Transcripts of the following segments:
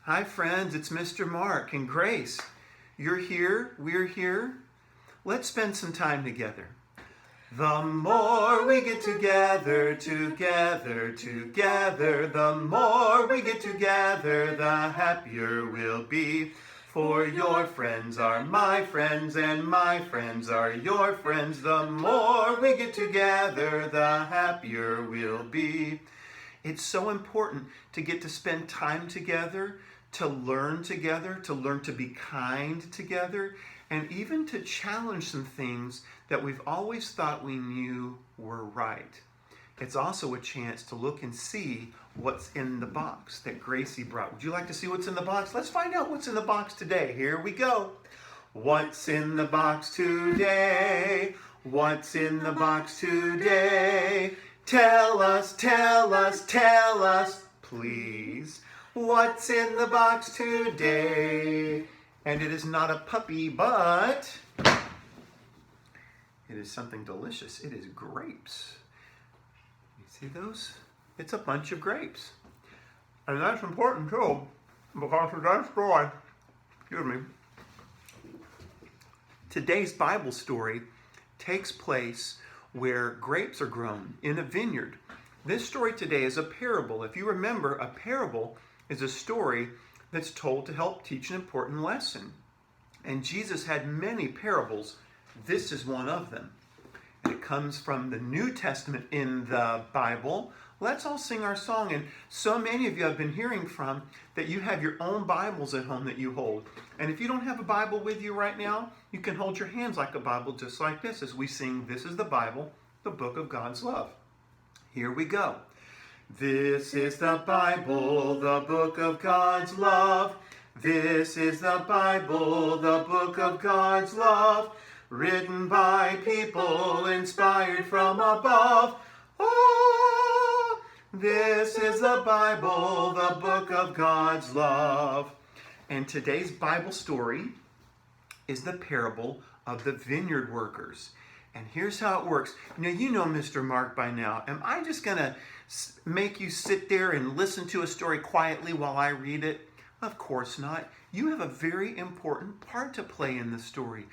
Hi friends, it's Mr. Mark and Grace. You're here, we're here. Let's spend some time together. The more we get together, the more we get together, the happier we'll be. For your friends are my friends and my friends are your friends. The more we get together, the happier we'll be. It's so important to get to spend time together, to learn together, to learn to be kind together, and even to challenge some things that we've always thought we knew were right. It's also a chance to look and see what's in the box that Gracie brought. Would you like to see what's in the box? Let's find out what's in the box today. Here we go. What's in the box today? What's in the box today? Tell us, please. What's in the box today? And it is not a puppy, but it is something delicious. It is grapes. You see those? It's a bunch of grapes. And that's important too, because today's story, today's Bible story takes place where grapes are grown in a vineyard. This story today is a parable. If you remember, a parable is a story that's told to help teach an important lesson. And Jesus had many parables. This is one of them. And it comes from the New Testament in the Bible. Let's all sing our song. And so many of you I've been hearing from that you have your own Bibles at home that you hold. And if you don't have a Bible with you right now, you can hold your hands like a Bible just like this as we sing This is the Bible, the book of God's love. Here we go. This is the Bible, the book of God's love. This is the Bible, the book of God's love, written by people inspired from above. Oh, this is the Bible, the book of God's love. And today's Bible story is the parable of the vineyard workers. And here's how it works. You know Mr. Mark by now. Am I just going to make you sit there and listen to a story quietly while I read it? Of course not. You have a very important part to play in the story.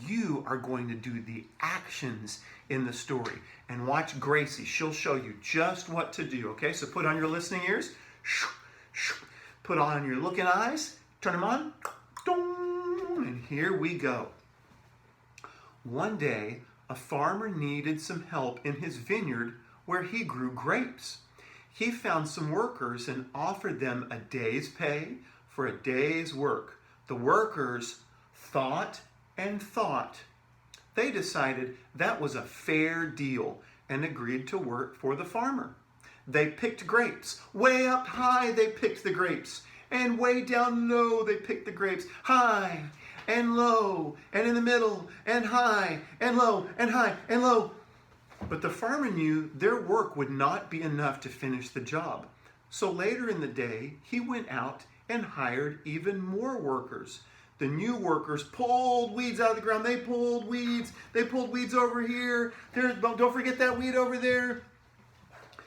You are going to do the actions in the story. And watch Gracie. She'll show you just what to do. Okay, so put on your listening ears. Put on your looking eyes. Turn them on. And here we go. One day, a farmer needed some help in his vineyard where he grew grapes. He found some workers and offered them a day's pay for a day's work. The workers thought and thought. They decided that was a fair deal and agreed to work for the farmer. They picked grapes. Way up high they picked the grapes, and way down low they picked the grapes. High and low, and in the middle, and high, and low, and high, and low. But the farmer knew their work would not be enough to finish the job. So later in the day, he went out and hired even more workers. The new workers pulled weeds out of the ground. They pulled weeds. They pulled weeds over here. Don't forget that weed over there.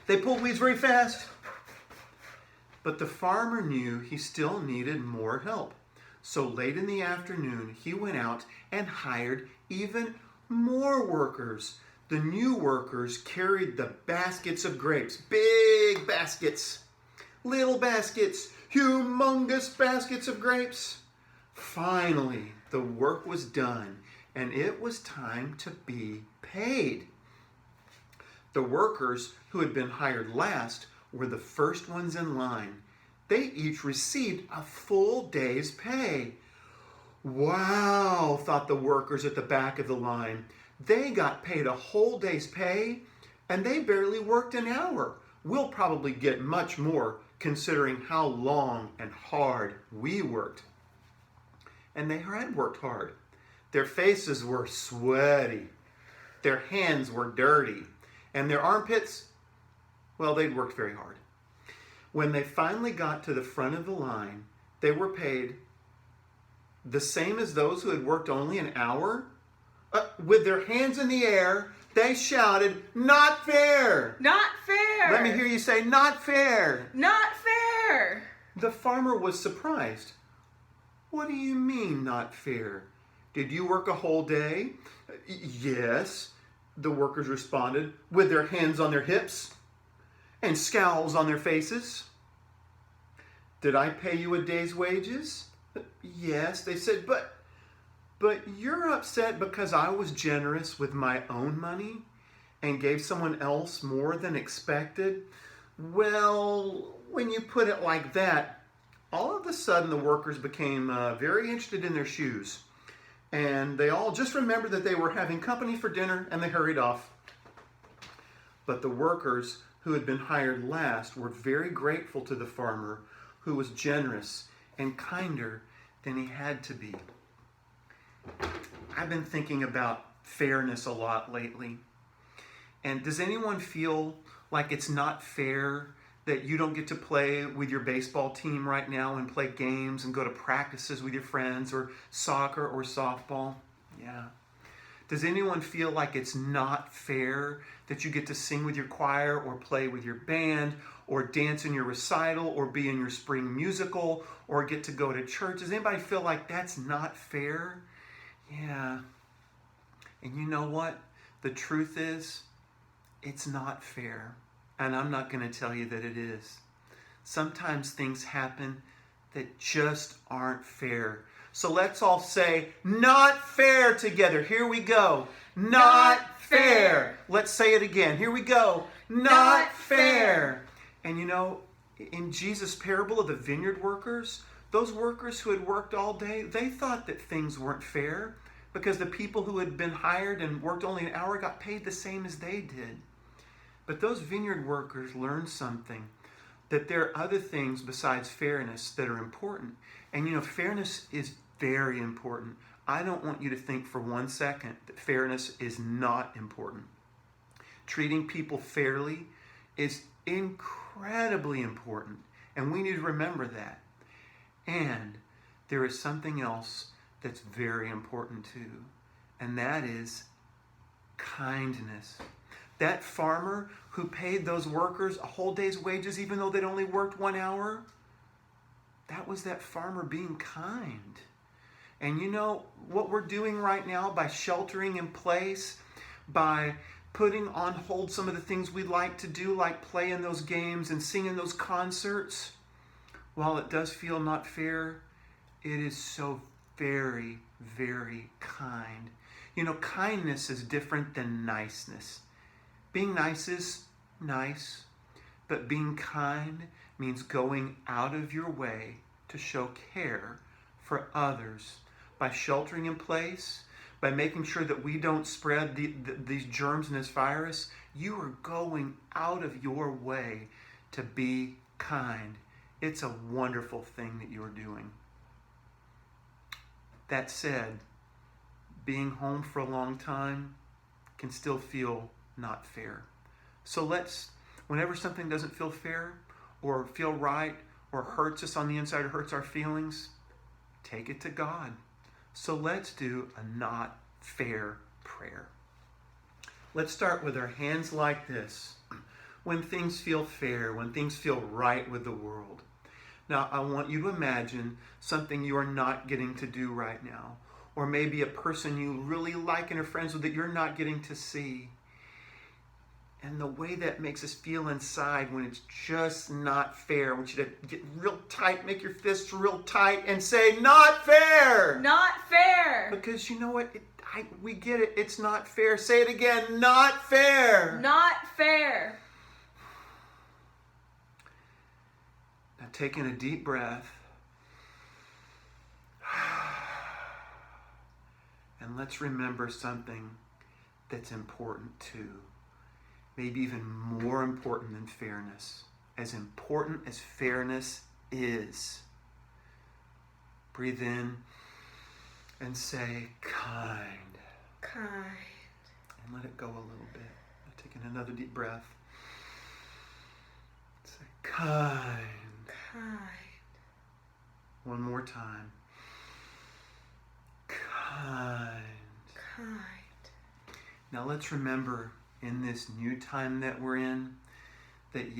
They pulled weeds very fast. But the farmer knew he still needed more help. So late in the afternoon, he went out and hired even more workers. The new workers carried the baskets of grapes. Big baskets, little baskets, humongous baskets of grapes. Finally, the work was done, and it was time to be paid. The workers who had been hired last were the first ones in line. They each received a full day's pay. Wow, thought the workers at the back of the line. They got paid a whole day's pay, and they barely worked an hour. We'll probably get much more considering how long and hard we worked. And they had worked hard. Their faces were sweaty. Their hands were dirty. And their armpits, well, they'd worked very hard. When they finally got to the front of the line, they were paid the same as those who had worked only an hour. With their hands in the air, they shouted, "Not fair! Not fair! Let me hear you say, "Not fair!" Not fair! The farmer was surprised. What do you mean, not fair? Did you work a whole day? Yes, the workers responded, with their hands on their hips and scowls on their faces. Did I pay you a day's wages? Yes, they said, but you're upset because I was generous with my own money and gave someone else more than expected? Well, when you put it like that, all of a sudden the workers became very interested in their shoes. And they all just remembered that they were having company for dinner, and they hurried off. But the workers who had been hired last were very grateful to the farmer, who was generous and kinder than he had to be. I've been thinking about fairness a lot lately. And does anyone feel like it's not fair that you don't get to play with your baseball team right now and play games and go to practices with your friends, or soccer or softball? Yeah. Does anyone feel like it's not fair that you get to sing with your choir or play with your band or dance in your recital or be in your spring musical or get to go to church? Does anybody feel like that's not fair? Yeah. And you know what? The truth is, it's not fair. And I'm not going to tell you that it is. Sometimes things happen that just aren't fair. So let's all say, not fair together. Here we go. Not fair. Let's say it again. Here we go. Not fair. And you know, in Jesus' parable of the vineyard workers, those workers who had worked all day, they thought that things weren't fair because the people who had been hired and worked only an hour got paid the same as they did. But those vineyard workers learned something, that there are other things besides fairness that are important. And you know, fairness is very important. I don't want you to think for 1 second that fairness is not important. Treating people fairly is incredibly important, and we need to remember that. And there is something else that's very important too, and that is kindness. That farmer who paid those workers a whole day's wages even though they'd only worked 1 hour, that was that farmer being kind. And you know what we're doing right now by sheltering in place, by putting on hold some of the things we like to do, like play in those games and sing in those concerts, while it does feel not fair, it is so very, very kind. You know, kindness is different than niceness. Being nice is nice, but being kind means going out of your way to show care for others by sheltering in place, by making sure that we don't spread these germs and this virus. You are going out of your way to be kind. It's a wonderful thing that you are doing. That said, being home for a long time can still feel not fair. So whenever something doesn't feel fair or feel right or hurts us on the inside or hurts our feelings, take it to God. So let's do a not fair prayer. Let's start with our hands like this. When things feel fair, when things feel right with the world. Now, I want you to imagine something you are not getting to do right now, or maybe a person you really like and are friends with that you're not getting to see. And the way that makes us feel inside when it's just not fair. I want you to get real tight, make your fists real tight, and say, not fair! Not fair! Because you know what? We get it. It's not fair. Say it again. Not fair! Not fair! Now, taking a deep breath. And let's remember something that's important too. Maybe even more important than fairness. As important as fairness is. Breathe in and say, kind. Kind. And let it go a little bit. Taking another deep breath. Say, kind. Kind. One more time. Kind. Kind. Now let's remember in this new time that we're in, that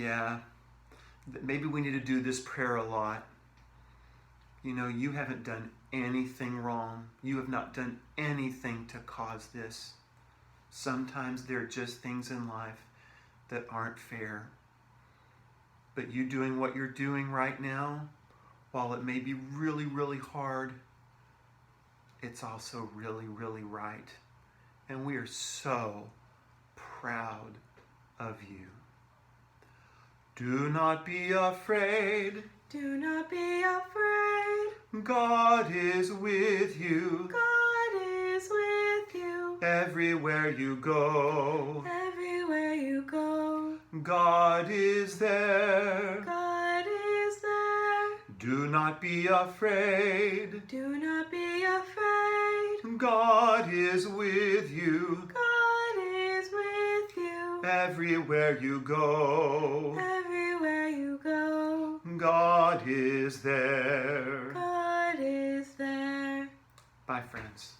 that maybe we need to do this prayer a lot. You know, you haven't done anything wrong. You have not done anything to cause this. Sometimes there are just things in life that aren't fair. But you doing what you're doing right now, while it may be really, really hard, it's also really, really right. And we are so proud of you. Do not be afraid. Do not be afraid. God is with you. God is with you. Everywhere you go. Everywhere you go. God is there. God is there. Do not be afraid. Do not be afraid. God is with you. God is with you. Everywhere you go. Everywhere you go. God is there. God is there. Bye, friends.